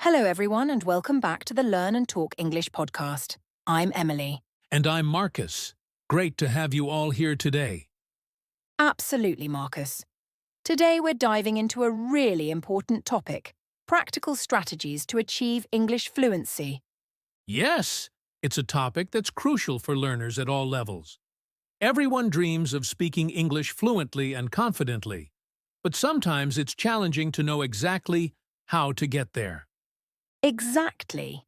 Hello, everyone, and welcome back to the Learn and Talk English podcast. I'm Emily. And I'm Marcus. Great to have you all here today. Absolutely, Marcus. Today we're diving into a really important topic, practical strategies to achieve English fluency. Yes, it's a topic that's crucial for learners at all levels. Everyone dreams of speaking English fluently and confidently, but sometimes it's challenging to know exactly how to get there. Exactly.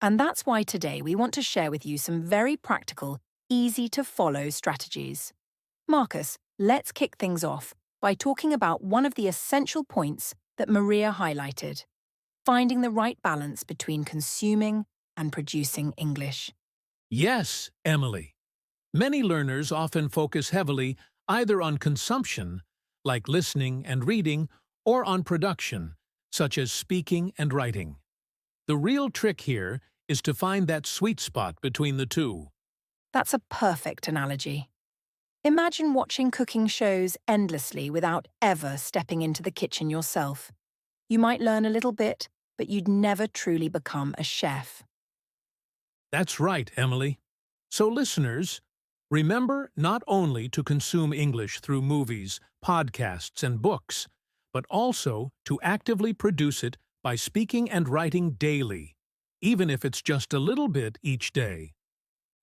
And that's why today we want to share with you some very practical, easy-to-follow strategies. Marcus, let's kick things off by talking about one of the essential points that Maria highlighted, finding the right balance between consuming and producing English. Yes, Emily. Many learners often focus heavily either on consumption, like listening and reading, or on production, such as speaking and writing. The real trick here is to find that sweet spot between the two. That's a perfect analogy. Imagine watching cooking shows endlessly without ever stepping into the kitchen yourself. You might learn a little bit, but you'd never truly become a chef. That's right, Emily. So listeners, remember not only to consume English through movies, podcasts, and books, but also to actively produce it by speaking and writing daily, even if it's just a little bit each day.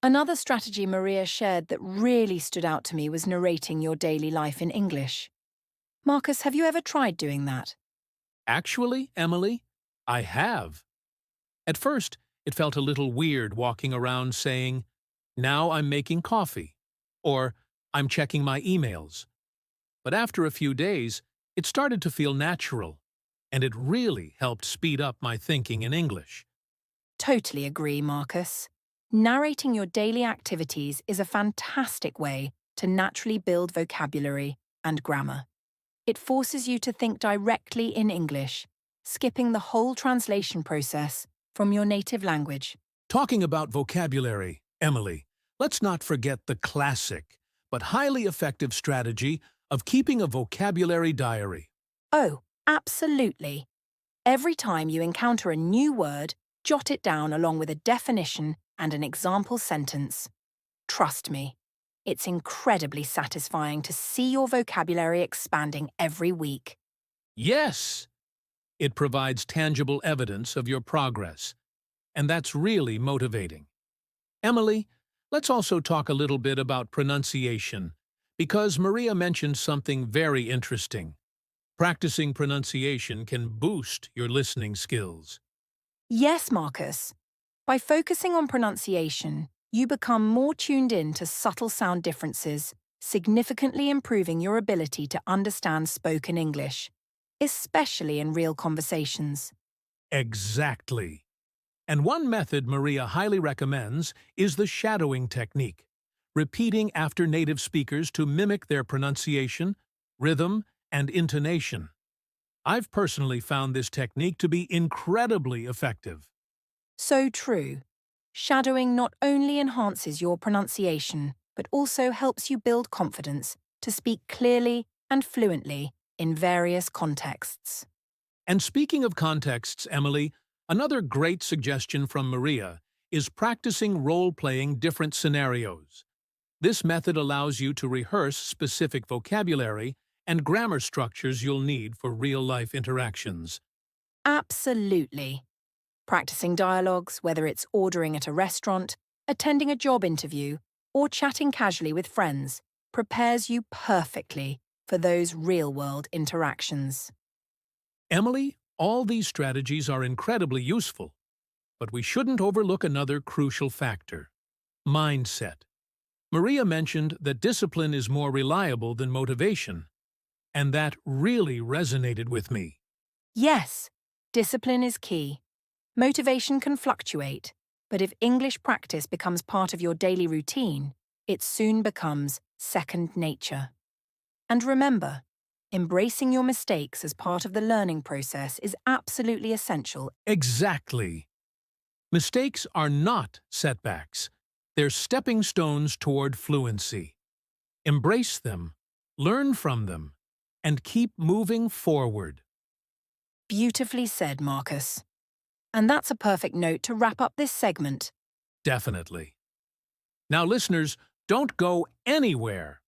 Another strategy Maria shared that really stood out to me was narrating your daily life in English. Marcus, have you ever tried doing that? Actually, Emily, I have. At first, it felt a little weird walking around saying, "Now I'm making coffee," or "I'm checking my emails." But after a few days, it started to feel natural, and it really helped speed up my thinking in English. Totally agree, Marcus. Narrating your daily activities is a fantastic way to naturally build vocabulary and grammar. It forces you to think directly in English, skipping the whole translation process from your native language. Talking about vocabulary, Emily, let's not forget the classic, but highly effective strategy of keeping a vocabulary diary. Oh, absolutely. Every time you encounter a new word, jot it down along with a definition and an example sentence. Trust me, it's incredibly satisfying to see your vocabulary expanding every week. Yes! It provides tangible evidence of your progress, and that's really motivating. Emily, let's also talk a little bit about pronunciation, because Maria mentioned something very interesting. Practicing pronunciation can boost your listening skills. Yes, Marcus. By focusing on pronunciation, you become more tuned in to subtle sound differences, significantly improving your ability to understand spoken English, especially in real conversations. Exactly. And one method Maria highly recommends is the shadowing technique, repeating after native speakers to mimic their pronunciation, rhythm, and intonation. I've personally found this technique to be incredibly effective. So true. Shadowing not only enhances your pronunciation, but also helps you build confidence to speak clearly and fluently in various contexts. And speaking of contexts, Emily, another great suggestion from Maria is practicing role-playing different scenarios. This method allows you to rehearse specific vocabulary and grammar structures you'll need for real-life interactions. Absolutely. Practicing dialogues, whether it's ordering at a restaurant, attending a job interview, or chatting casually with friends, prepares you perfectly for those real-world interactions. Emily, all these strategies are incredibly useful, but we shouldn't overlook another crucial factor: mindset. Maria mentioned that discipline is more reliable than motivation, and that really resonated with me. Yes, discipline is key. Motivation can fluctuate, but if English practice becomes part of your daily routine, it soon becomes second nature. And remember, embracing your mistakes as part of the learning process is absolutely essential. Exactly. Mistakes are not setbacks. They're stepping stones toward fluency. Embrace them, learn from them, and keep moving forward. Beautifully said, Marcus. And that's a perfect note to wrap up this segment. Definitely. Now, listeners, don't go anywhere.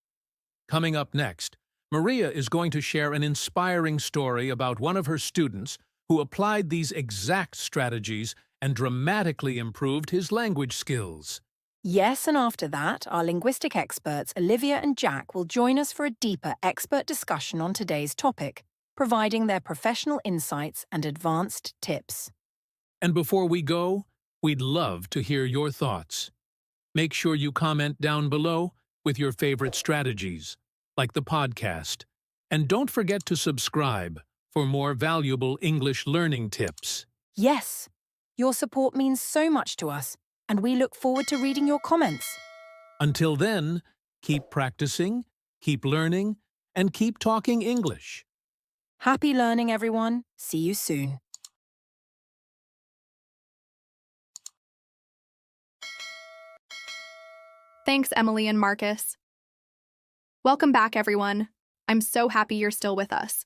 Coming up next, Maria is going to share an inspiring story about one of her students who applied these exact strategies and dramatically improved his language skills. Yes, and after that, our linguistic experts Olivia and Jack will join us for a deeper expert discussion on today's topic, providing their professional insights and advanced tips. And before we go, we'd love to hear your thoughts. Make sure you comment down below with your favorite strategies, like the podcast. And don't forget to subscribe for more valuable English learning tips. Yes, your support means so much to us, and we look forward to reading your comments. Until then, keep practicing, keep learning, and keep talking English. Happy learning, everyone. See you soon. Thanks, Emily and Marcus. Welcome back, everyone. I'm so happy you're still with us.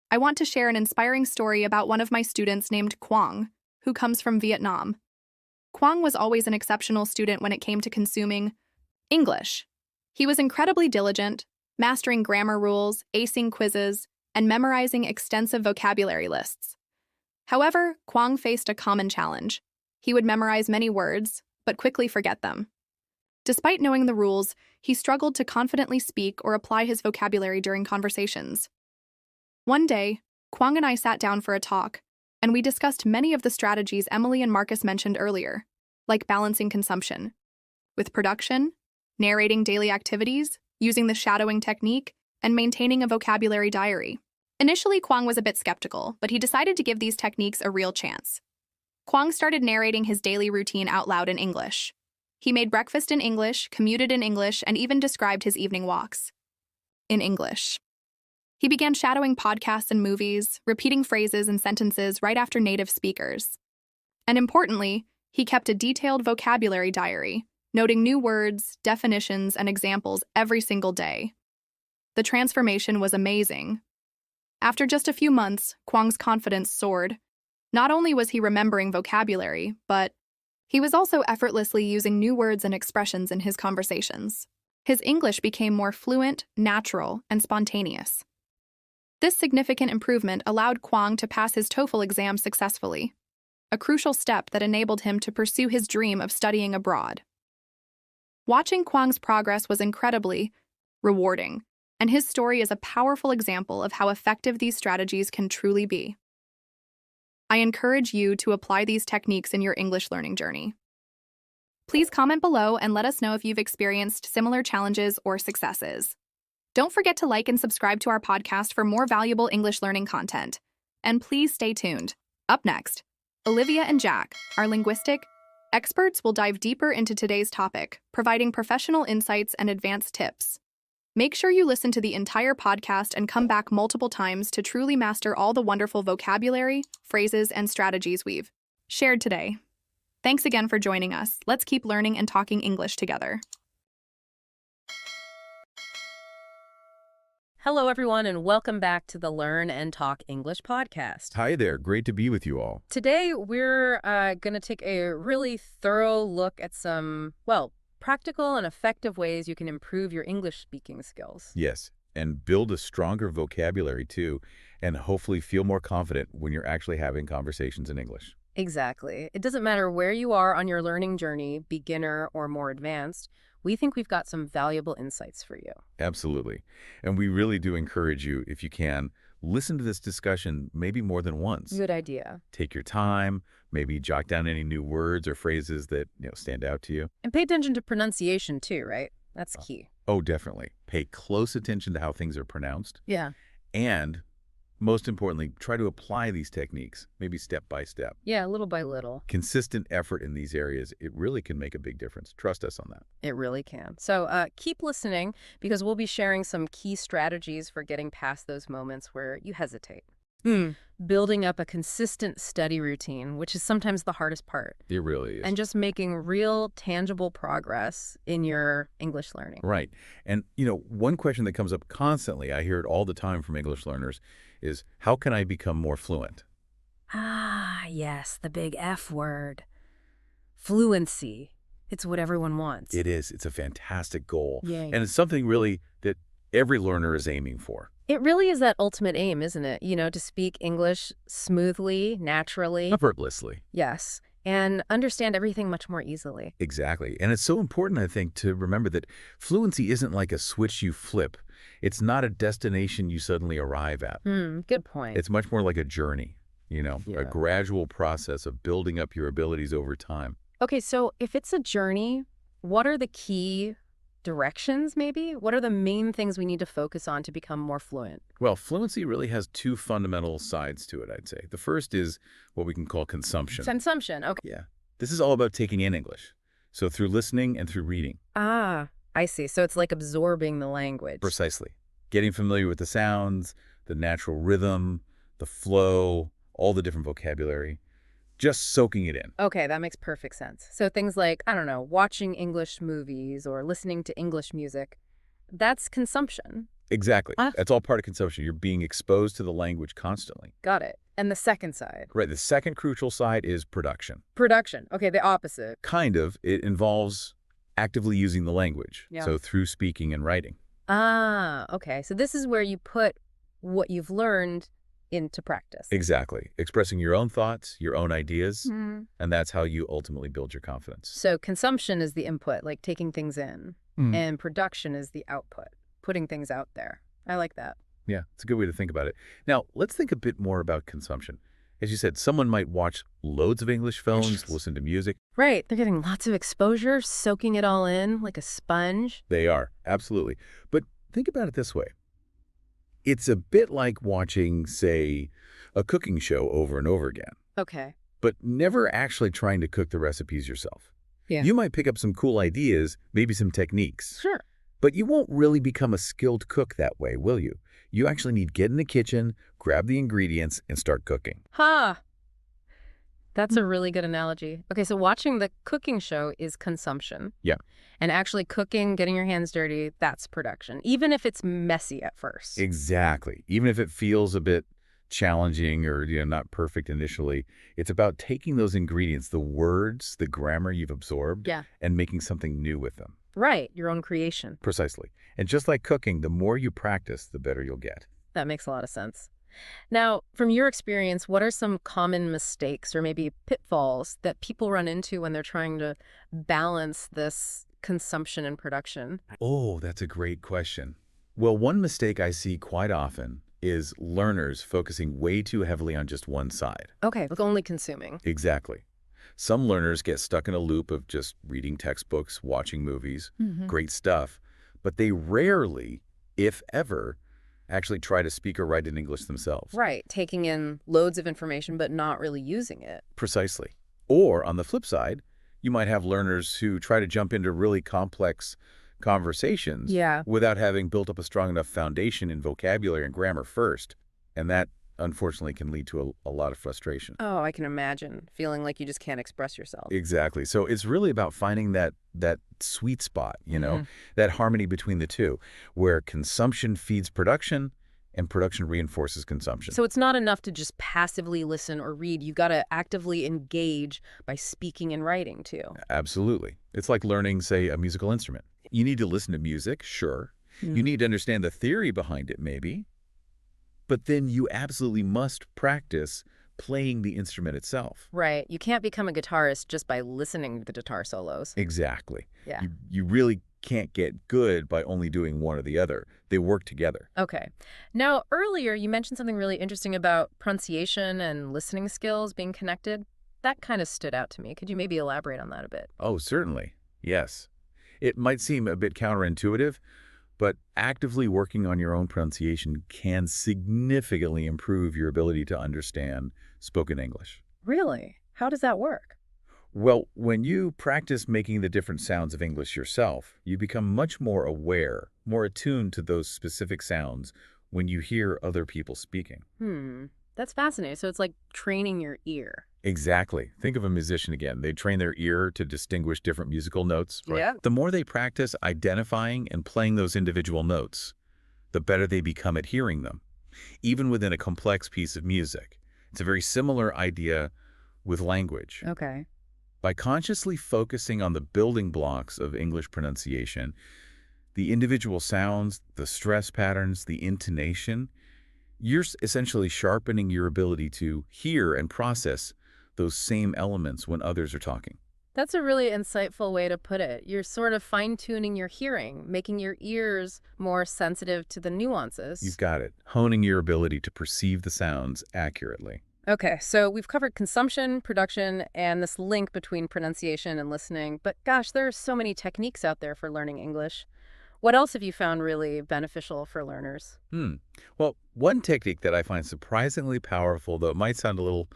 I want to share an inspiring story about one of my students named Quang, who comes from Vietnam. Quang was always an exceptional student when it came to consuming English. He was incredibly diligent, mastering grammar rules, acing quizzes, and memorizing extensive vocabulary lists. However, Quang faced a common challenge. He would memorize many words, but quickly forget them. Despite knowing the rules, he struggled to confidently speak or apply his vocabulary during conversations. One day, Quang and I sat down for a talk, and we discussed many of the strategies Emily and Marcus mentioned earlier, like balancing consumption with production, narrating daily activities, using the shadowing technique, and maintaining a vocabulary diary. Initially, Quang was a bit skeptical, but he decided to give these techniques a real chance. Quang started narrating his daily routine out loud in English. He made breakfast in English, commuted in English, and even described his evening walks in English. He began shadowing podcasts and movies, repeating phrases and sentences right after native speakers. And importantly, he kept a detailed vocabulary diary, noting new words, definitions, and examples every single day. The transformation was amazing. After just a few months, Quang's confidence soared. Not only was he remembering vocabulary, but he was also effortlessly using new words and expressions in his conversations. His English became more fluent, natural, and spontaneous. This significant improvement allowed Quang to pass his TOEFL exam successfully, a crucial step that enabled him to pursue his dream of studying abroad. Watching Quang's progress was incredibly rewarding, and his story is a powerful example of how effective these strategies can truly be. I encourage you to apply these techniques in your English learning journey. Please comment below and let us know if you've experienced similar challenges or successes. Don't forget to like and subscribe to our podcast for more valuable English learning content. And please stay tuned. Up next, Olivia and Jack, our linguistic experts, will dive deeper into today's topic, providing professional insights and advanced tips. Make sure you listen to the entire podcast and come back multiple times to truly master all the wonderful vocabulary, phrases, and strategies we've shared today. Thanks again for joining us. Let's keep learning and talking English together. Hello, everyone, and welcome back to the Learn and Talk English podcast. Hi there. Great to be with you all. Today, we're going to take a really thorough look at some, practical and effective ways you can improve your English speaking skills. Yes, and build a stronger vocabulary, too, and hopefully feel more confident when you're actually having conversations in English. Exactly. It doesn't matter where you are on your learning journey, beginner or more advanced. We think we've got some valuable insights for you. Absolutely. And we really do encourage you, if you can, listen to this discussion maybe more than once. Good idea. Take your time, maybe jot down any new words or phrases that stand out to you. And pay attention to pronunciation too, right? That's key. Oh, definitely. Pay close attention to how things are pronounced. Yeah. And most importantly, try to apply these techniques, maybe step by step. Yeah, little by little. Consistent effort in these areas, it really can make a big difference. Trust us on that. It really can. So keep listening because we'll be sharing some key strategies for getting past those moments where you hesitate. Building up a consistent study routine, which is sometimes the hardest part. It really is. And just making real, tangible progress in your English learning. Right. And, one question that comes up constantly, I hear it all the time from English learners, is how can I become more fluent? Ah, yes, the big F word. Fluency. It's what everyone wants. It is. It's a fantastic goal. Yay. And it's something really that every learner is aiming for. It really is that ultimate aim, isn't it? You know, to speak English smoothly, naturally. Effortlessly. Yes. And understand everything much more easily. Exactly. And it's so important, I think, to remember that fluency isn't like a switch you flip. It's not a destination you suddenly arrive at. Good point. It's much more like a journey, Yeah. a gradual process of building up your abilities over time. Okay, so if it's a journey, what are the key directions, maybe? What are the main things we need to focus on to become more fluent? Well, fluency really has two fundamental sides to it, I'd say. The first is what we can call consumption. Consumption, okay. Yeah. This is all about taking in English. So through listening and through reading. Ah, I see. So it's like absorbing the language. Precisely. Getting familiar with the sounds, the natural rhythm, the flow, all the different vocabulary. Just soaking it in. Okay, that makes perfect sense. So things like, I don't know, watching English movies or listening to English music, that's consumption. Exactly. Ah. That's all part of consumption. You're being exposed to the language constantly. Got it. And the second side? Right. The second crucial side is production. Production. Okay, the opposite. Kind of. It involves actively using the language. Yeah. So through speaking and writing. Ah, okay. So this is where you put what you've learned into practice. Exactly. Expressing your own thoughts, your own ideas, Mhm. and that's how you ultimately build your confidence. So consumption is the input, like taking things in, and production is the output, putting things out there. I like that. Yeah, it's a good way to think about it. Now, let's think a bit more about consumption. As you said, someone might watch loads of English films, listen to music. Right. They're getting lots of exposure, soaking it all in like a sponge. They are, absolutely. But think about it this way. It's a bit like watching, say, a cooking show over and over again, Okay. but never actually trying to cook the recipes yourself. Yeah. You might pick up some cool ideas, maybe some techniques, Sure. but you won't really become a skilled cook that way, will you? You actually need to get in the kitchen, grab the ingredients, and start cooking. Ha! That's a really good analogy. Okay, so watching the cooking show is consumption. Yeah. And actually cooking, getting your hands dirty, that's production, even if it's messy at first. Exactly. Even if it feels a bit challenging or not perfect initially, it's about taking those ingredients, the words, the grammar you've absorbed, Yeah. and making something new with them. Right, your own creation. Precisely. And just like cooking, the more you practice, the better you'll get. That makes a lot of sense. Now, from your experience, what are some common mistakes or maybe pitfalls that people run into when they're trying to balance this consumption and production? Oh, that's a great question. Well, one mistake I see quite often is learners focusing way too heavily on just one side. Okay, with only consuming. Exactly. Some learners get stuck in a loop of just reading textbooks, watching movies, great stuff, but they rarely, if ever, actually try to speak or write in English themselves. Right, taking in loads of information but not really using it. Precisely. Or on the flip side, you might have learners who try to jump into really complex conversations Yeah. without having built up a strong enough foundation in vocabulary and grammar first. And that, unfortunately, can lead to a lot of frustration. Oh, I can imagine feeling like you just can't express yourself. Exactly. So it's really about finding that sweet spot, that harmony between the two, where consumption feeds production and production reinforces consumption. So it's not enough to just passively listen or read. You got to actively engage by speaking and writing too. Absolutely. It's like learning, say, a musical instrument. You need to listen to music, sure. You need to understand the theory behind it, maybe. But then you absolutely must practice playing the instrument itself. Right. You can't become a guitarist just by listening to the guitar solos. Exactly. Yeah. You really can't get good by only doing one or the other. They work together. Okay. Now, earlier you mentioned something really interesting about pronunciation and listening skills being connected. That kind of stood out to me. Could you maybe elaborate on that a bit? Oh, certainly. Yes. It might seem a bit counterintuitive, but actively working on your own pronunciation can significantly improve your ability to understand spoken English. Really? How does that work? Well, when you practice making the different sounds of English yourself, you become much more aware, more attuned to those specific sounds when you hear other people speaking. That's fascinating. So it's like training your ear. Exactly. Think of a musician again. They train their ear to distinguish different musical notes. Yeah. The more they practice identifying and playing those individual notes, the better they become at hearing them, even within a complex piece of music. It's a very similar idea with language. Okay. By consciously focusing on the building blocks of English pronunciation, the individual sounds, the stress patterns, the intonation, you're essentially sharpening your ability to hear and process those same elements when others are talking. That's a really insightful way to put it. You're sort of fine-tuning your hearing, making your ears more sensitive to the nuances. You've got it. Honing your ability to perceive the sounds accurately. Okay, so we've covered consumption, production, and this link between pronunciation and listening. But gosh, there are so many techniques out there for learning English. What else have you found really beneficial for learners? Well, one technique that I find surprisingly powerful, though it might sound a little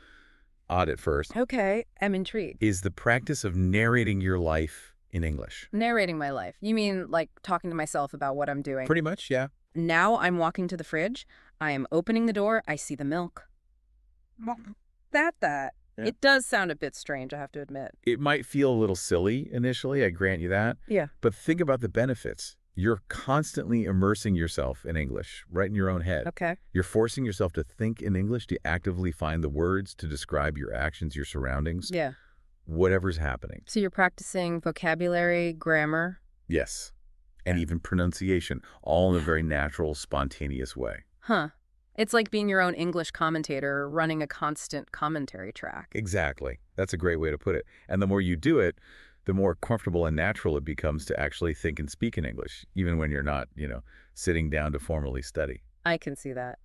odd at first, Okay, I'm intrigued. is the practice of narrating your life in English. Narrating my life. You mean like talking to myself about what I'm doing? Pretty much, yeah. Now I'm walking to the fridge. I am opening the door. I see the milk. That. Yeah. It does sound a bit strange, I have to admit. It might feel a little silly initially, I grant you that. Yeah. But think about the benefits. You're constantly immersing yourself in English, right in your own head. Okay. You're forcing yourself to think in English, to actively find the words to describe your actions, your surroundings, Yeah. whatever's happening. So you're practicing vocabulary, grammar. Yes. And even pronunciation, all in a very natural, spontaneous way. Huh. It's like being your own English commentator, running a constant commentary track. Exactly. That's a great way to put it. And the more you do it, the more comfortable and natural it becomes to actually think and speak in English, even when you're not, sitting down to formally study. I can see that.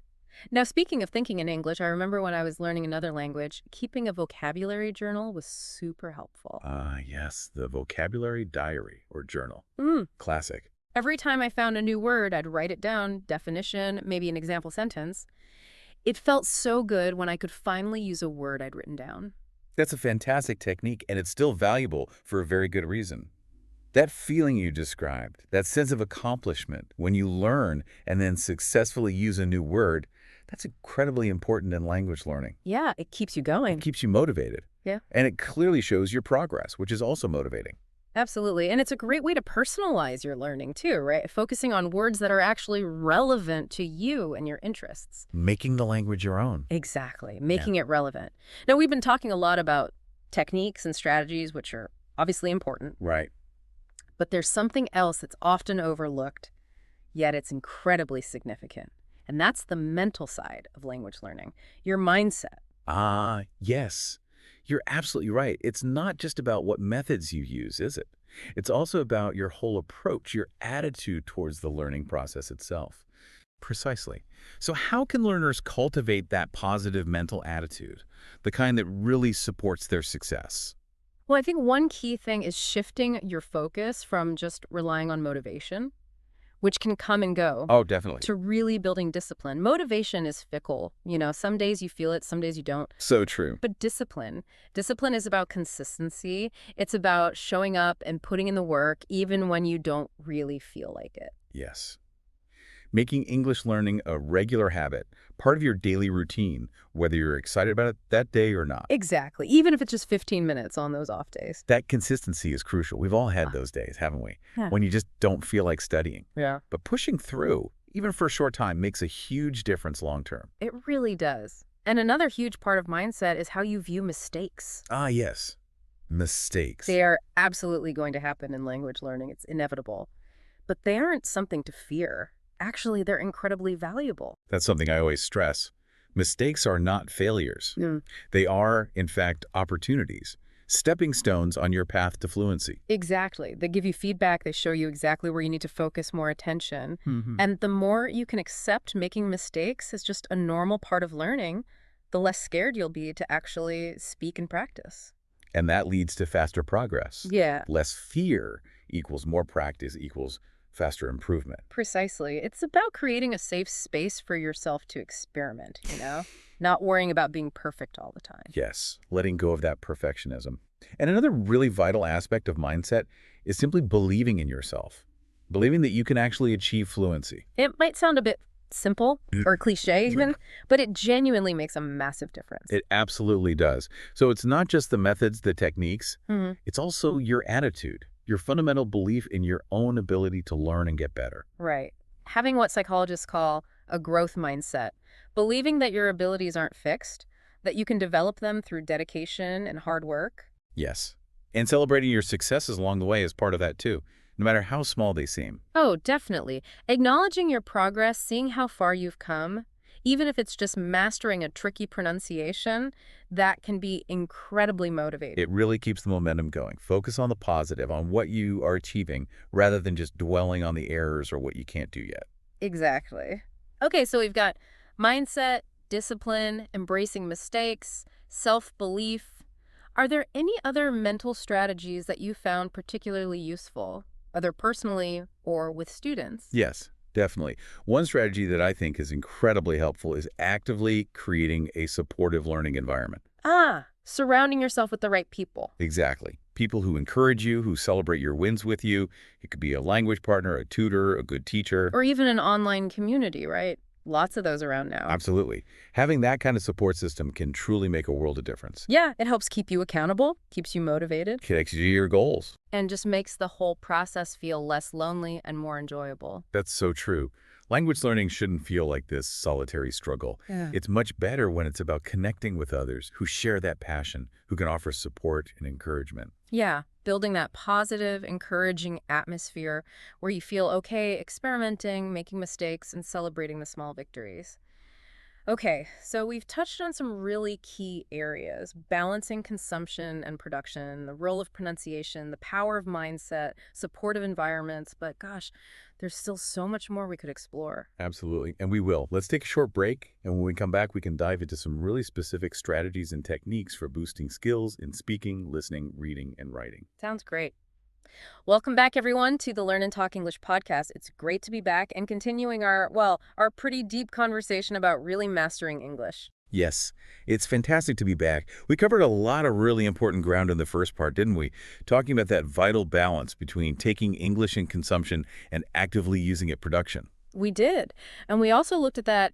Now, speaking of thinking in English, I remember when I was learning another language, keeping a vocabulary journal was super helpful. Ah, yes, the vocabulary diary or journal. Classic. Every time I found a new word, I'd write it down, definition, maybe an example sentence. It felt so good when I could finally use a word I'd written down. That's a fantastic technique, and it's still valuable for a very good reason. That feeling you described, that sense of accomplishment when you learn and then successfully use a new word, that's incredibly important in language learning. Yeah, it keeps you going. It keeps you motivated. Yeah. And it clearly shows your progress, which is also motivating. Absolutely. And it's a great way to personalize your learning too, right? Focusing on words that are actually relevant to you and your interests. Making the language your own. Exactly. Making it relevant. Now, we've been talking a lot about techniques and strategies, which are obviously important. Right. But there's something else that's often overlooked, yet it's incredibly significant. And that's the mental side of language learning, your mindset. Ah, yes. You're absolutely right. It's not just about what methods you use, is it? It's also about your whole approach, your attitude towards the learning process itself. Precisely. So how can learners cultivate that positive mental attitude, the kind that really supports their success? Well, I think one key thing is shifting your focus from just relying on motivation, which can come and go, Oh, definitely. to really building discipline. Motivation is fickle. Some days you feel it, some days you don't. So true. But discipline is about consistency. It's about showing up and putting in the work even when you don't really feel like it. Yes. Making English learning a regular habit, part of your daily routine, whether you're excited about it that day or not. Exactly. Even if it's just 15 minutes on those off days. That consistency is crucial. We've all had those days, haven't we? Yeah. When you just don't feel like studying. Yeah. But pushing through, even for a short time, makes a huge difference long term. It really does. And another huge part of mindset is how you view mistakes. Ah, yes. Mistakes. They are absolutely going to happen in language learning. It's inevitable. But they aren't something to fear. Actually, they're incredibly valuable. That's something I always stress. Mistakes are not failures. They are, in fact, opportunities, stepping stones on your path to fluency. Exactly. They give you feedback. They show you exactly where you need to focus more attention. And the more you can accept making mistakes as just a normal part of learning, the less scared you'll be to actually speak and practice. And that leads to faster progress. Yeah, Less fear equals more practice equals faster improvement. precisely. It's about creating a safe space for yourself to experiment, not worrying about being perfect all the time. Yes, letting go of that perfectionism. And another really vital aspect of mindset is simply believing in yourself, believing that you can actually achieve fluency. It might sound a bit simple or cliche even, but it genuinely makes a massive difference. It absolutely does. So it's not just the methods, the techniques, it's also your attitude, your fundamental belief in your own ability to learn and get better. Right. Having what psychologists call a growth mindset, believing that your abilities aren't fixed, that you can develop them through dedication and hard work. Yes. And celebrating your successes along the way is part of that too, no matter how small they seem. Oh, definitely. Acknowledging your progress, seeing how far you've come, even if it's just mastering a tricky pronunciation, that can be incredibly motivating. It really keeps the momentum going. Focus on the positive, on what you are achieving, rather than just dwelling on the errors or what you can't do yet. Exactly. Okay, so we've got mindset, discipline, embracing mistakes, self-belief. Are there any other mental strategies that you found particularly useful, either personally or with students? Yes, definitely. One strategy that I think is incredibly helpful is actively creating a supportive learning environment. Surrounding yourself with the right people. Exactly. People who encourage you, who celebrate your wins with you. It could be a language partner, a tutor, a good teacher. Or even an online community, right? Lots of those around now. Absolutely. Having that kind of support system can truly make a world of difference. Yeah, it helps keep you accountable, keeps you motivated, Connects you to your goals. and just makes the whole process feel less lonely and more enjoyable. That's so true. Language learning shouldn't feel like this solitary struggle. Yeah. It's much better when it's about connecting with others who share that passion, who can offer support and encouragement. Yeah, building that positive, encouraging atmosphere where you feel okay experimenting, making mistakes, and celebrating the small victories. Okay, so we've touched on some really key areas: balancing consumption and production, the role of pronunciation, the power of mindset, supportive environments, but gosh, there's still so much more we could explore. Absolutely. And we will. Let's take a short break, and when we come back, we can dive into some really specific strategies and techniques for boosting skills in speaking, listening, reading, and writing. Sounds great. Welcome back, everyone, to the Learn and Talk English podcast. It's great to be back and continuing our pretty deep conversation about really mastering English. Yes, it's fantastic to be back. We covered a lot of really important ground in the first part, didn't we? Talking about that vital balance between taking English in consumption and actively using it production. We did. And we also looked at that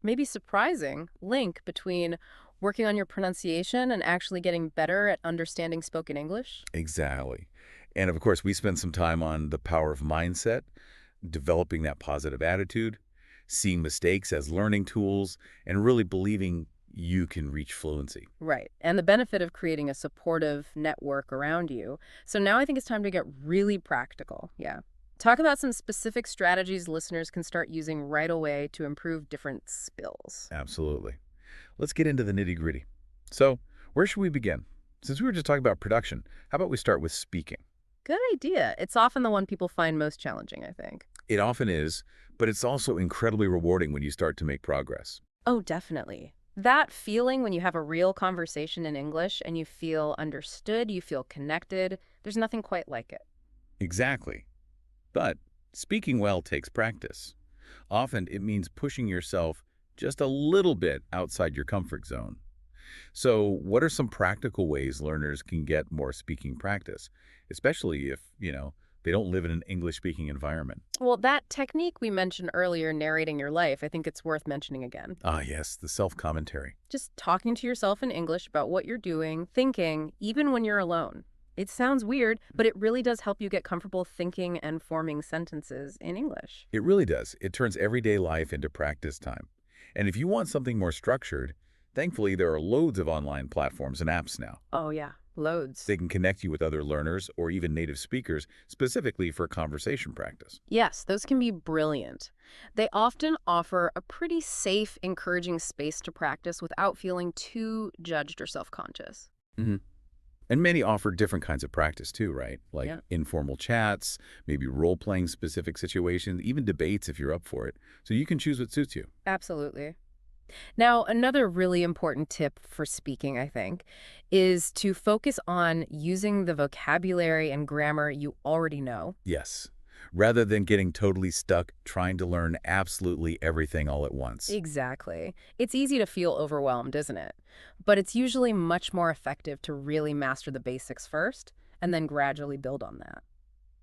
maybe surprising link between working on your pronunciation and actually getting better at understanding spoken English. Exactly. And of course, we spent some time on the power of mindset, developing that positive attitude, seeing mistakes as learning tools, and really believing you can reach fluency. Right. And the benefit of creating a supportive network around you. So now I think it's time to get really practical. Yeah. Talk about some specific strategies listeners can start using right away to improve different skills. Absolutely. Let's get into the nitty-gritty. So, where should we begin? Since we were just talking about production, how about we start with speaking? Good idea. It's often the one people find most challenging, I think. It often is, but it's also incredibly rewarding when you start to make progress. Oh, definitely. That feeling when you have a real conversation in English and you feel understood, you feel connected, there's nothing quite like it. Exactly. But speaking well takes practice. Often it means pushing yourself just a little bit outside your comfort zone. So what are some practical ways learners can get more speaking practice, especially if, they don't live in an English-speaking environment? Well, that technique we mentioned earlier, narrating your life, I think it's worth mentioning again. Ah, yes, the self-commentary. Just talking to yourself in English about what you're doing, thinking, even when you're alone. It sounds weird, but it really does help you get comfortable thinking and forming sentences in English. It really does. It turns everyday life into practice time. And if you want something more structured, thankfully there are loads of online platforms and apps now. Oh, yeah. Loads. They can connect you with other learners or even native speakers specifically for conversation practice. Yes, those can be brilliant. They often offer a pretty safe, encouraging space to practice without feeling too judged or self-conscious. Mm-hmm. And many offer different kinds of practice too, right? Like informal chats, maybe role-playing specific situations, even debates if you're up for it. So you can choose what suits you. Absolutely. Now, another really important tip for speaking, I think, is to focus on using the vocabulary and grammar you already know. Yes. Rather than getting totally stuck trying to learn absolutely everything all at once. Exactly. It's easy to feel overwhelmed, isn't it? But it's usually much more effective to really master the basics first and then gradually build on that.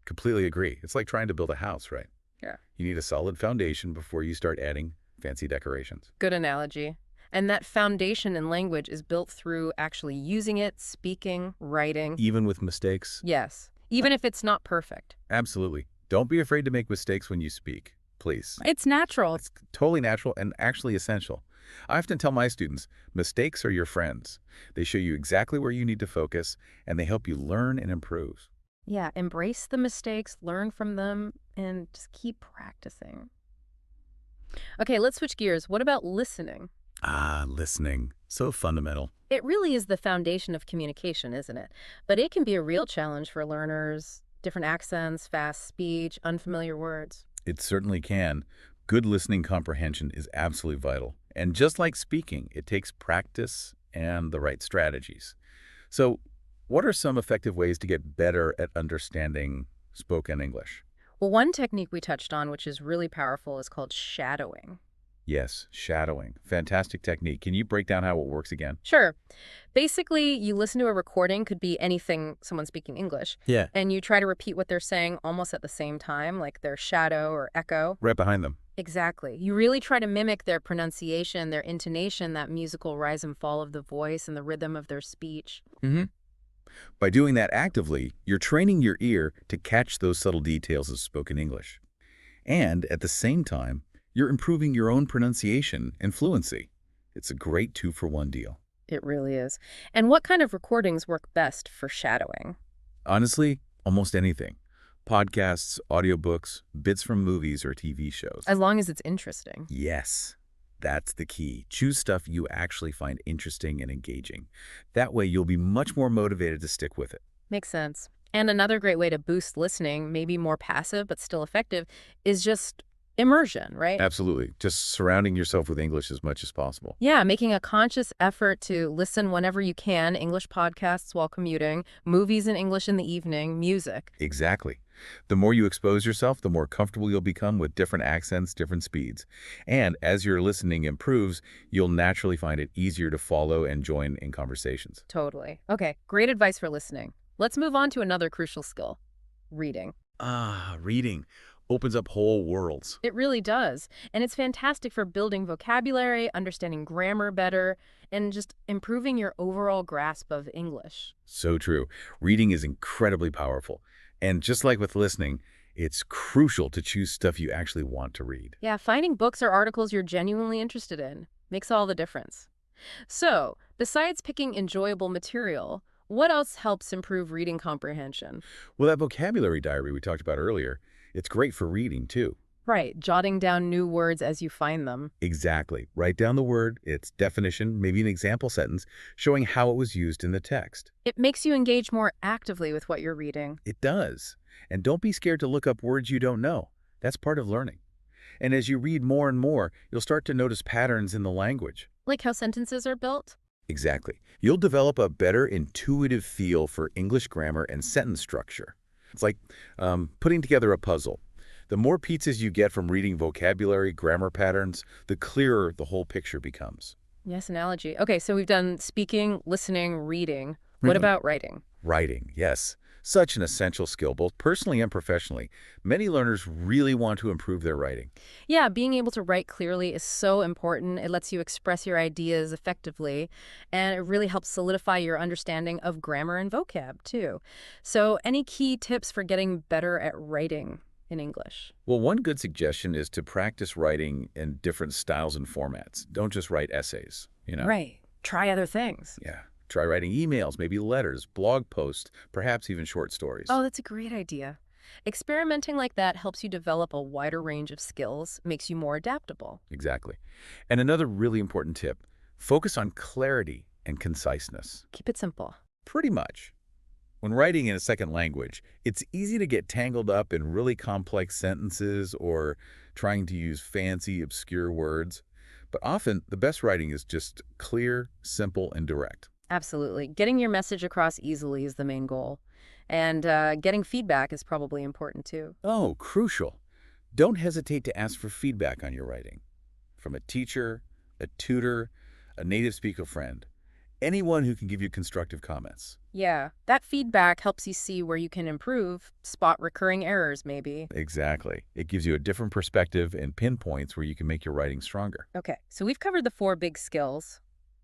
Completely agree. It's like trying to build a house, right? Yeah. You need a solid foundation before you start adding fancy decorations. Good analogy. And that foundation in language is built through actually using it, speaking, writing. Even with mistakes? Yes. Even if it's not perfect. Absolutely. Don't be afraid to make mistakes when you speak, please. It's natural. It's totally natural and actually essential. I often tell my students, mistakes are your friends. They show you exactly where you need to focus, and they help you learn and improve. Yeah, embrace the mistakes, learn from them, and just keep practicing. Okay, let's switch gears. What about listening? Ah, listening. So fundamental. It really is the foundation of communication, isn't it? But it can be a real challenge for learners, different accents, fast speech, unfamiliar words. It certainly can. Good listening comprehension is absolutely vital. And just like speaking, it takes practice and the right strategies. So, what are some effective ways to get better at understanding spoken English? Well, one technique we touched on, which is really powerful, is called shadowing. Yes, shadowing. Fantastic technique. Can you break down how it works again? Sure. Basically, you listen to a recording, could be anything, someone speaking English, Yeah. and you try to repeat what they're saying almost at the same time, like their shadow or echo. Right behind them. Exactly. You really try to mimic their pronunciation, their intonation, that musical rise and fall of the voice and the rhythm of their speech. Mm-hmm. By doing that actively, you're training your ear to catch those subtle details of spoken English. And at the same time, you're improving your own pronunciation and fluency. It's a great two-for-one deal. It really is. And what kind of recordings work best for shadowing? Honestly, almost anything. Podcasts, audiobooks, bits from movies or TV shows. As long as it's interesting. Yes, that's the key. Choose stuff you actually find interesting and engaging. That way, you'll be much more motivated to stick with it. Makes sense. And another great way to boost listening, maybe more passive but still effective, is just immersion, right? Absolutely. Just surrounding yourself with English as much as possible. Yeah, making a conscious effort to listen whenever you can, English podcasts while commuting, movies in English in the evening, music. Exactly. The more you expose yourself, the more comfortable you'll become with different accents, different speeds. And as your listening improves, you'll naturally find it easier to follow and join in conversations. Totally. Okay, great advice for listening. Let's move on to another crucial skill, reading. Ah, reading opens up whole worlds. It really does. And it's fantastic for building vocabulary, understanding grammar better, and just improving your overall grasp of English. So true. Reading is incredibly powerful. And just like with listening, it's crucial to choose stuff you actually want to read. Yeah, finding books or articles you're genuinely interested in makes all the difference. So, besides picking enjoyable material, what else helps improve reading comprehension? Well, that vocabulary diary we talked about earlier, it's great for reading too. Right, jotting down new words as you find them. Exactly. Write down the word, its definition, maybe an example sentence, showing how it was used in the text. It makes you engage more actively with what you're reading. It does. And don't be scared to look up words you don't know. That's part of learning. And as you read more and more, you'll start to notice patterns in the language. Like how sentences are built? Exactly. You'll develop a better intuitive feel for English grammar and sentence structure. It's like putting together a puzzle. The more pieces you get from reading vocabulary, grammar patterns, the clearer the whole picture becomes. Yes, analogy. Okay, so we've done speaking, listening, reading. What about writing? Writing, yes. Such an essential skill, both personally and professionally. Many learners really want to improve their writing. Yeah, being able to write clearly is so important. It lets you express your ideas effectively, and it really helps solidify your understanding of grammar and vocab, too. So, any key tips for getting better at writing in English? Well, one good suggestion is to practice writing in different styles and formats. Don't just write essays, Right. Try other things. Yeah. Try writing emails, maybe letters, blog posts, perhaps even short stories. Oh, that's a great idea. Experimenting like that helps you develop a wider range of skills, makes you more adaptable. Exactly. And another really important tip, focus on clarity and conciseness. Keep it simple. Pretty much. When writing in a second language, it's easy to get tangled up in really complex sentences or trying to use fancy, obscure words. But often, the best writing is just clear, simple, and direct. Absolutely. Getting your message across easily is the main goal. And getting feedback is probably important too. Oh, crucial. Don't hesitate to ask for feedback on your writing. From a teacher, a tutor, a native speaker friend, anyone who can give you constructive comments. Yeah, that feedback helps you see where you can improve, spot recurring errors maybe. Exactly. It gives you a different perspective and pinpoints where you can make your writing stronger. Okay, so we've covered the 4 big skills: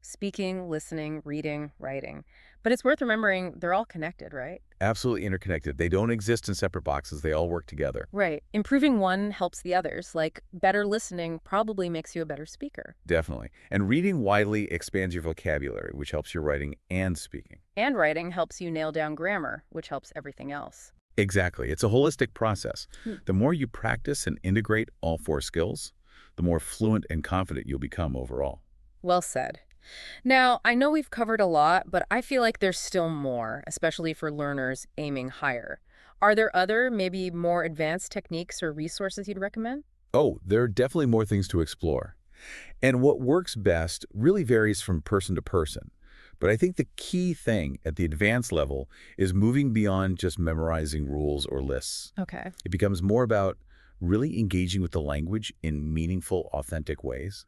Speaking, listening, reading, writing. But it's worth remembering they're all connected, right? Absolutely interconnected. They don't exist in separate boxes. They all work together. Right. Improving one helps the others. Like, better listening probably makes you a better speaker. Definitely. And reading widely expands your vocabulary, which helps your writing and speaking. And writing helps you nail down grammar, which helps everything else. Exactly. It's a holistic process. The more you practice and integrate all four skills, the more fluent and confident you'll become overall. Well said. Now, I know we've covered a lot, but I feel like there's still more, especially for learners aiming higher. Are there other, maybe more advanced techniques or resources you'd recommend? Oh, there are definitely more things to explore. And what works best really varies from person to person. But I think the key thing at the advanced level is moving beyond just memorizing rules or lists. Okay. It becomes more about really engaging with the language in meaningful, authentic ways,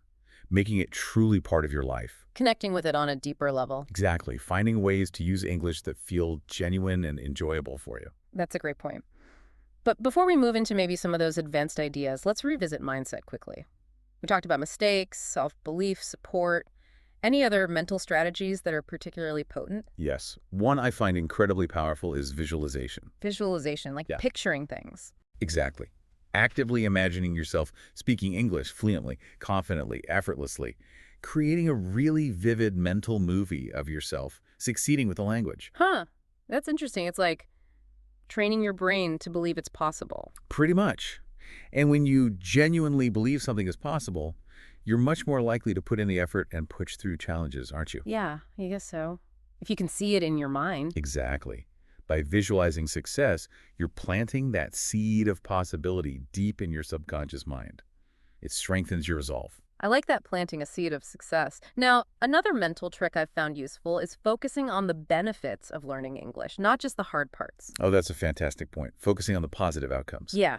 making it truly part of your life. Connecting with it on a deeper level. Exactly. Finding ways to use English that feel genuine and enjoyable for you. That's a great point. But before we move into maybe some of those advanced ideas, let's revisit mindset quickly. We talked about mistakes, self-belief, support. Any other mental strategies that are particularly potent? Yes. One I find incredibly powerful is visualization. Visualization, like Yeah. picturing things. Exactly. Actively imagining yourself speaking English fluently, confidently, effortlessly, creating a really vivid mental movie of yourself succeeding with the language. Huh. That's interesting. It's like training your brain to believe it's possible. Pretty much. And when you genuinely believe something is possible, you're much more likely to put in the effort and push through challenges, aren't you? Yeah, I guess so. If you can see it in your mind. Exactly. By visualizing success, you're planting that seed of possibility deep in your subconscious mind. It strengthens your resolve. I like that, planting a seed of success. Now, another mental trick I've found useful is focusing on the benefits of learning English, not just the hard parts. Oh, that's a fantastic point. Focusing on the positive outcomes. Yeah.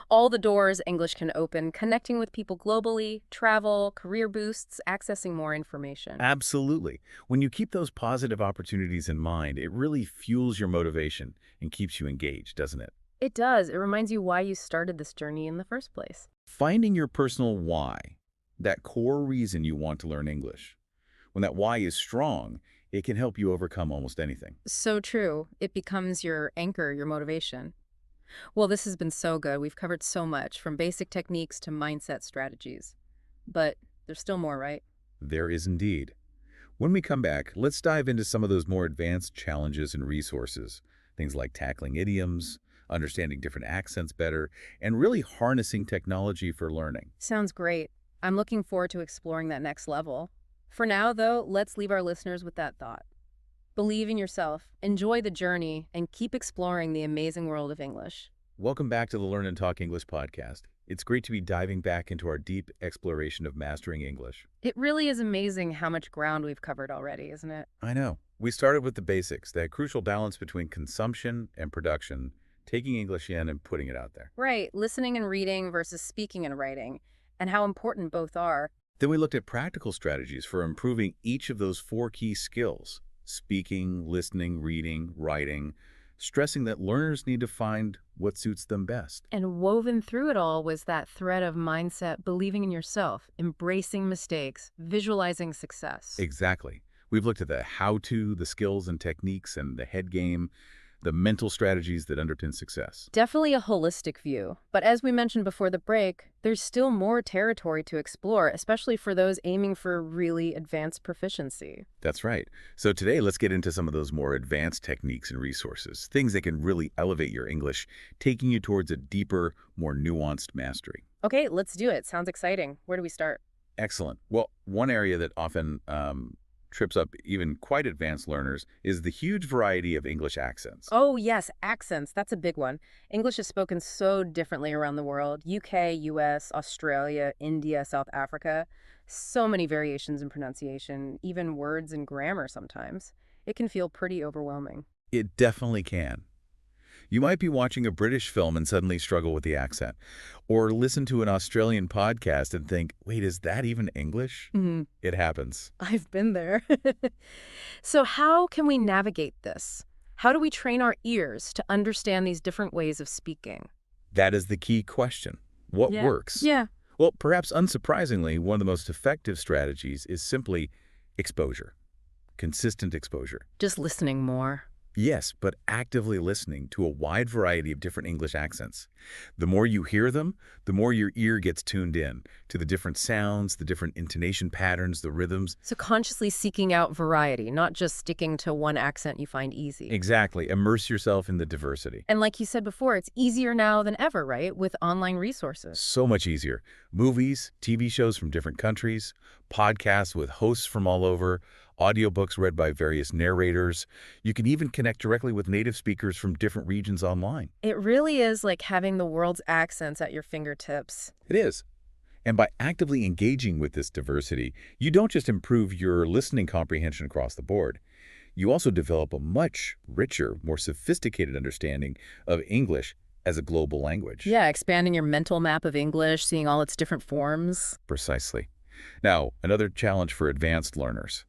All the doors English can open, connecting with people globally, travel, career boosts, accessing more information. Absolutely. When you keep those positive opportunities in mind, it really fuels your motivation and keeps you engaged, doesn't it? It does. It reminds you why you started this journey in the first place. Finding your personal why, that core reason you want to learn English. When that why is strong, it can help you overcome almost anything. So true. It becomes your anchor, your motivation. Well, this has been so good. We've covered so much, from basic techniques to mindset strategies. But there's still more, right? There is indeed. When we come back, let's dive into some of those more advanced challenges and resources. Things like tackling idioms, understanding different accents better, and really harnessing technology for learning. Sounds great. I'm looking forward to exploring that next level. For now, though, let's leave our listeners with that thought. Believe in yourself, enjoy the journey, and keep exploring the amazing world of English. Welcome back to the Learn and Talk English podcast. It's great to be diving back into our deep exploration of mastering English. It really is amazing how much ground we've covered already, isn't it? I know. We started with the basics, that crucial balance between consumption and production, taking English in and putting it out there. Right, listening and reading versus speaking and writing, and how important both are. Then we looked at practical strategies for improving each of those four key skills: speaking, listening, reading, writing, stressing that learners need to find what suits them best. And woven through it all was that thread of mindset, believing in yourself, embracing mistakes, visualizing success. Exactly. We've looked at the how-to, the skills and techniques, and the head game, the mental strategies that underpin success. Definitely a holistic view. But as we mentioned before the break, there's still more territory to explore, especially for those aiming for really advanced proficiency. That's right. So today, let's get into some of those more advanced techniques and resources, things that can really elevate your English, taking you towards a deeper, more nuanced mastery. Okay, let's do it. Sounds exciting. Where do we start? Excellent. Well, one area that often trips up even quite advanced learners is the huge variety of English accents. Oh, yes, accents. That's a big one. English is spoken so differently around the world. UK, US, Australia, India, South Africa. So many variations in pronunciation, even words and grammar sometimes. It can feel pretty overwhelming. It definitely can. You might be watching a British film and suddenly struggle with the accent, or listen to an Australian podcast and think, wait, is that even English? It happens. I've been there. So how can we navigate this? How do we train our ears to understand these different ways of speaking? That is the key question. What works? Yeah. Well, perhaps unsurprisingly, one of the most effective strategies is simply Exposure. Consistent exposure. Just listening more. Yes, but actively listening to a wide variety of different English accents. The more you hear them, the more your ear gets tuned in to the different sounds, the different intonation patterns, the rhythms. So consciously seeking out variety, not just sticking to one accent you find easy. Exactly. Immerse yourself in the diversity. And like you said before, it's easier now than ever, right? With online resources. So much easier. Movies, TV shows from different countries, podcasts with hosts from all over, audiobooks read by various narrators. You can even connect directly with native speakers from different regions online. It really is like having the world's accents at your fingertips. It is. And by actively engaging with this diversity, you don't just improve your listening comprehension across the board. You also develop a much richer, more sophisticated understanding of English as a global language. Yeah, expanding your mental map of English, seeing all its different forms. Precisely. Now, another challenge for advanced learners.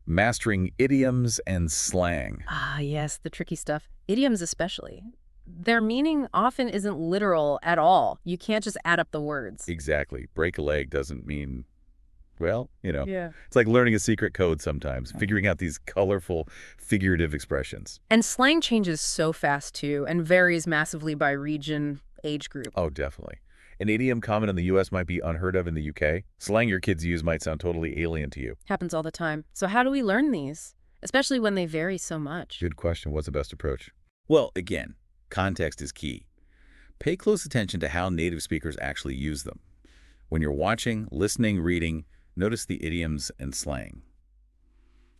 Mastering idioms and slang. Ah, yes, the tricky stuff. Idioms especially. Their meaning often isn't literal at all. You can't just add up the words. Exactly. Break a leg doesn't mean, well, Yeah. it's like learning a secret code sometimes, figuring out these colorful, figurative expressions. And slang changes so fast, too, and varies massively by region, age group. Oh, definitely. An idiom common in the U.S. might be unheard of in the U.K. Slang your kids use might sound totally alien to you. Happens all the time. So how do we learn these? Especially when they vary so much. Good question. What's the best approach? Well, again, context is key. Pay close attention to how native speakers actually use them. When you're watching, listening, reading, notice the idioms and slang.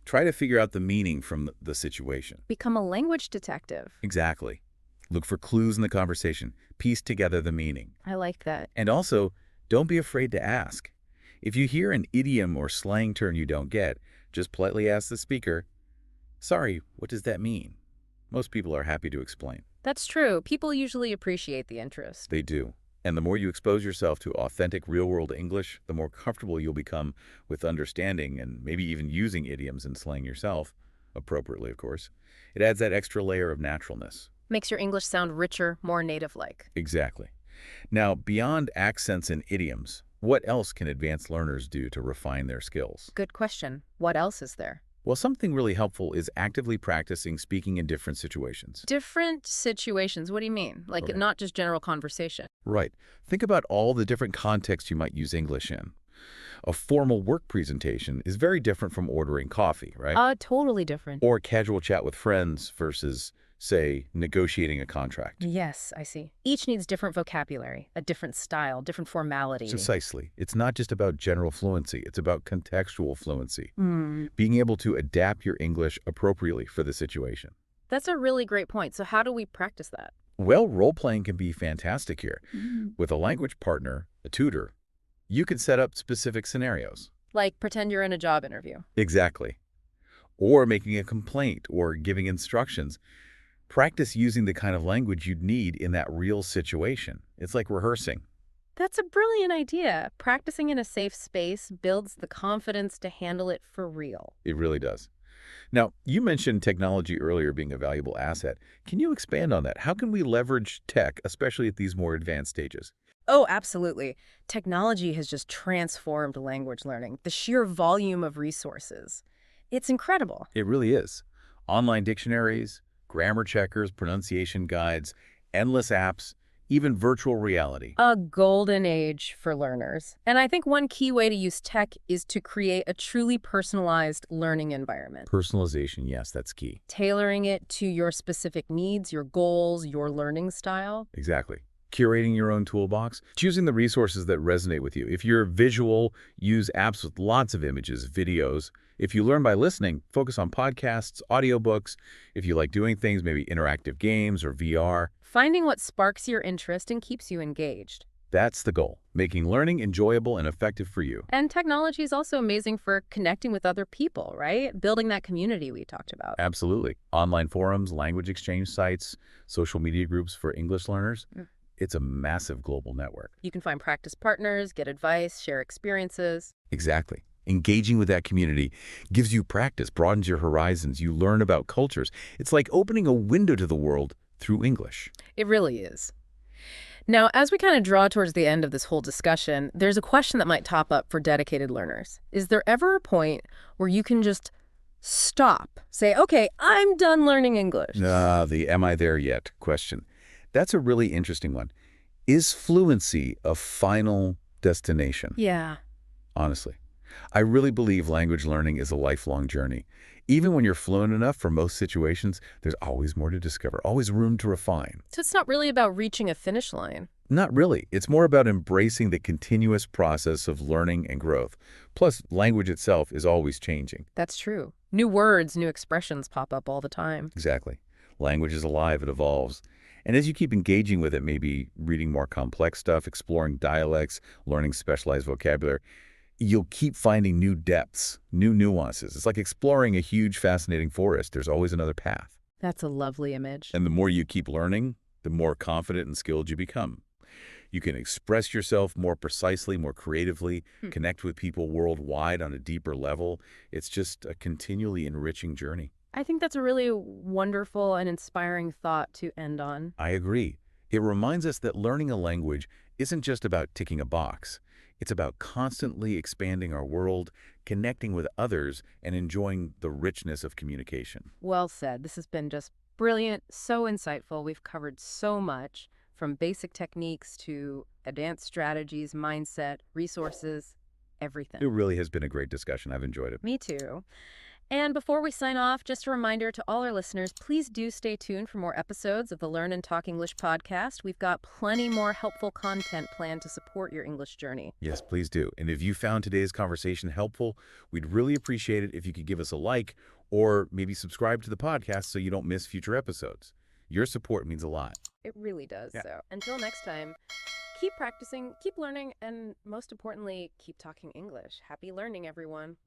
Try to figure out the meaning from the situation. Become a language detective. Exactly. Look for clues in the conversation. Piece together the meaning. I like that. And also, don't be afraid to ask. If you hear an idiom or slang term you don't get, just politely ask the speaker, "Sorry, what does that mean?" Most people are happy to explain. That's true. People usually appreciate the interest. They do. And the more you expose yourself to authentic real-world English, the more comfortable you'll become with understanding and maybe even using idioms and slang yourself, appropriately, of course. It adds that extra layer of naturalness. Makes your English sound richer, more native-like. Exactly. Now, beyond accents and idioms, what else can advanced learners do to refine their skills? Good question. What else is there? Well, something really helpful is actively practicing speaking in different situations. Different situations. What do you mean? Like Okay. not just general conversation. Right. Think about all the different contexts you might use English in. A formal work presentation is very different from ordering coffee, right? Totally different. Or casual chat with friends versus, say, negotiating a contract. Yes, I see. Each needs different vocabulary, a different style, different formality. Precisely. It's not just about general fluency. It's about contextual fluency. Hmm. Being able to adapt your English appropriately for the situation. That's a really great point. So how do we practice that? Well, role-playing can be fantastic here. With a language partner, a tutor, you can set up specific scenarios. Like pretend you're in a job interview. Exactly. Or making a complaint or giving instructions. Practice using the kind of language you'd need in that real situation. It's like rehearsing. That's a brilliant idea. Practicing in a safe space builds the confidence to handle it for real. It really does. Now, you mentioned technology earlier being a valuable asset. Can you expand on that? How can we leverage tech, especially at these more advanced stages? Oh, absolutely. Technology has just transformed language learning. The sheer volume of resources. It's incredible. It really is. Online dictionaries, grammar checkers, pronunciation guides, endless apps, even virtual reality. A golden age for learners. And I think one key way to use tech is to create a truly personalized learning environment. Personalization, yes, that's key. Tailoring it to your specific needs, your goals, your learning style. Exactly. Curating your own toolbox, choosing the resources that resonate with you. If you're visual, use apps with lots of images, videos. If you learn by listening, focus on podcasts, audiobooks. If you like doing things, maybe interactive games or VR. Finding what sparks your interest and keeps you engaged. That's the goal, making learning enjoyable and effective for you. And technology is also amazing for connecting with other people, right? Building that community we talked about. Absolutely. Online forums, language exchange sites, social media groups for English learners. It's a massive global network. You can find practice partners, get advice, share experiences. Exactly. Engaging with that community gives you practice, broadens your horizons. You learn about cultures. It's like opening a window to the world through English. It really is. Now, as we kind of draw towards the end of this whole discussion, there's a question that might top up for dedicated learners. Is there ever a point where you can just stop, say, okay, I'm done learning English? The am I there yet question. That's a really interesting one. Is fluency a final destination? Yeah. Honestly, I really believe language learning is a lifelong journey. Even when you're fluent enough for most situations, there's always more to discover, always room to refine. So it's not really about reaching a finish line. Not really. It's more about embracing the continuous process of learning and growth. Plus, language itself is always changing. That's true. New words, new expressions pop up all the time. Exactly. Language is alive, it evolves. And as you keep engaging with it, maybe reading more complex stuff, exploring dialects, learning specialized vocabulary, you'll keep finding new depths, new nuances. It's like exploring a huge, fascinating forest. There's always another path. That's a lovely image. And the more you keep learning, the more confident and skilled you become. You can express yourself more precisely, more creatively, connect with people worldwide on a deeper level. It's just a continually enriching journey. I think that's a really wonderful and inspiring thought to end on. I agree. It reminds us that learning a language isn't just about ticking a box. It's about constantly expanding our world, connecting with others, and enjoying the richness of communication. Well said. This has been just brilliant, so insightful. We've covered so much, from basic techniques to advanced strategies, mindset, resources, everything. It really has been a great discussion. I've enjoyed it. Me too. And before we sign off, just a reminder to all our listeners, please do stay tuned for more episodes of the Learn and Talk English podcast. We've got plenty more helpful content planned to support your English journey. Yes, please do. And if you found today's conversation helpful, we'd really appreciate it if you could give us a like or maybe subscribe to the podcast so you don't miss future episodes. Your support means a lot. It really does. Yeah. So until next time, keep practicing, keep learning, and most importantly, keep talking English. Happy learning, everyone.